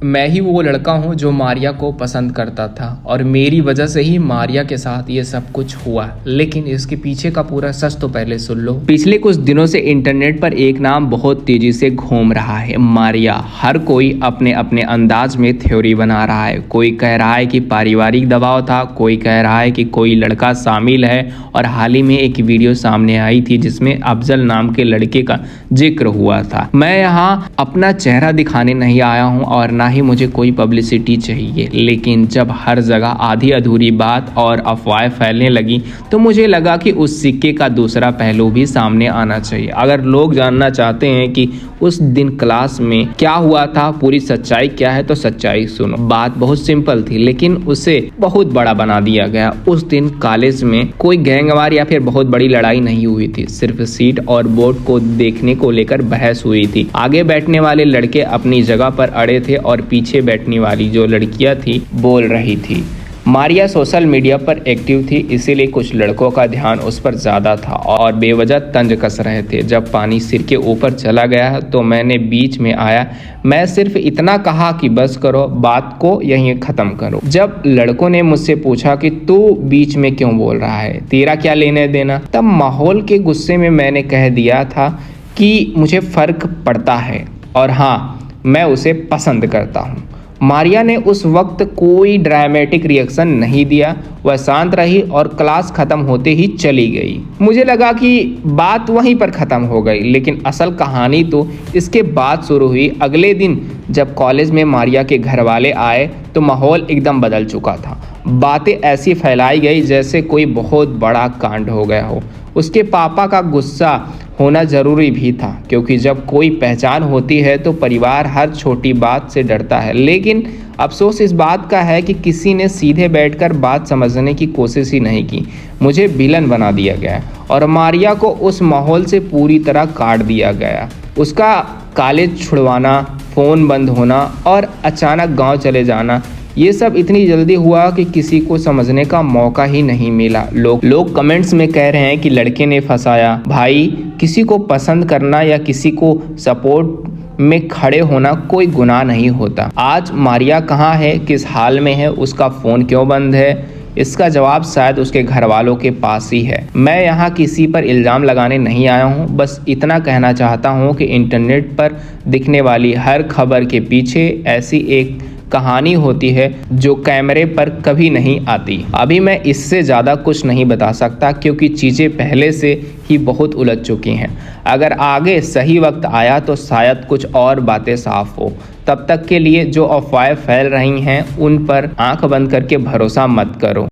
मैं ही वो लड़का हूँ जो मारिया को पसंद करता था और मेरी वजह से ही मारिया के साथ ये सब कुछ हुआ। लेकिन इसके पीछे का पूरा सच तो पहले सुन लो। पिछले कुछ दिनों से इंटरनेट पर एक नाम बहुत तेजी से घूम रहा है, मारिया। हर कोई अपने अपने अंदाज में थ्योरी बना रहा है। कोई कह रहा है कि पारिवारिक दबाव था, कोई कह रहा है कि कोई लड़का शामिल है। और हाल ही में एक वीडियो सामने आई थी जिसमें अफजल नाम के लड़के का जिक्र हुआ था। मैं यहाँ अपना चेहरा दिखाने नहीं आया हूँ और ना ही मुझे कोई पब्लिसिटी चाहिए, लेकिन जब हर जगह आधी अधूरी बात और अफवाहें फैलने लगी तो मुझे लगा कि उस सिक्के का दूसरा पहलू भी सामने आना चाहिए। अगर लोग जानना चाहते हैं कि उस दिन क्लास में क्या हुआ था, पूरी सच्चाई क्या है, तो सच्चाई सुनो। बात बहुत सिंपल थी लेकिन उसे बहुत बड़ा बना दिया गया। उस दिन कॉलेज में कोई गैंगवार या फिर बहुत बड़ी लड़ाई नहीं हुई थी, सिर्फ सीट और बोर्ड को देखने को लेकर बहस हुई थी। आगे बैठने वाले लड़के अपनी जगह पर अड़े थे और पीछे बैठने वाली जो लड़कियां थी बोल रही थी। मारिया सोशल मीडिया पर एक्टिव थी, इसीलिए कुछ लड़कों का ध्यान उस पर ज़्यादा था और बेवजह तंज कस रहे थे। जब पानी सिर के ऊपर चला गया तो मैंने बीच में आया। मैं सिर्फ इतना कहा कि बस करो, बात को यहीं ख़त्म करो। जब लड़कों ने मुझसे पूछा कि तू बीच में क्यों बोल रहा है, तेरा क्या लेने देना, तब माहौल के गुस्से में मैंने कह दिया था कि मुझे फ़र्क पड़ता है और हाँ, मैं उसे पसंद करता हूँ। मारिया ने उस वक्त कोई ड्रामेटिक रिएक्शन नहीं दिया। वह शांत रही और क्लास ख़त्म होते ही चली गई। मुझे लगा कि बात वहीं पर ख़त्म हो गई, लेकिन असल कहानी तो इसके बाद शुरू हुई। अगले दिन जब कॉलेज में मारिया के घर वाले आए तो माहौल एकदम बदल चुका था। बातें ऐसी फैलाई गई जैसे कोई बहुत बड़ा कांड हो गया हो। उसके पापा का गुस्सा होना ज़रूरी भी था, क्योंकि जब कोई पहचान होती है तो परिवार हर छोटी बात से डरता है। लेकिन अफसोस इस बात का है कि किसी ने सीधे बैठकर बात समझने की कोशिश ही नहीं की। मुझे विलन बना दिया गया और मारिया को उस माहौल से पूरी तरह काट दिया गया। उसका कॉलेज छुड़वाना, फ़ोन बंद होना और अचानक गांव चले जाना, ये सब इतनी जल्दी हुआ कि किसी को समझने का मौका ही नहीं मिला। लोग कमेंट्स में कह रहे हैं कि लड़के ने फंसाया। भाई, किसी को पसंद करना या किसी को सपोर्ट में खड़े होना कोई गुनाह नहीं होता। आज मारिया कहाँ है, किस हाल में है, उसका फ़ोन क्यों बंद है, इसका जवाब शायद उसके घर वालों के पास ही है। मैं यहाँ किसी पर इल्ज़ाम लगाने नहीं आया हूँ, बस इतना कहना चाहता हूँ कि इंटरनेट पर दिखने वाली हर खबर के पीछे ऐसी एक कहानी होती है जो कैमरे पर कभी नहीं आती। अभी मैं इससे ज़्यादा कुछ नहीं बता सकता क्योंकि चीज़ें पहले से ही बहुत उलझ चुकी हैं। अगर आगे सही वक्त आया तो शायद कुछ और बातें साफ हो। तब तक के लिए जो अफवाहें फैल रही हैं उन पर आंख बंद करके भरोसा मत करो।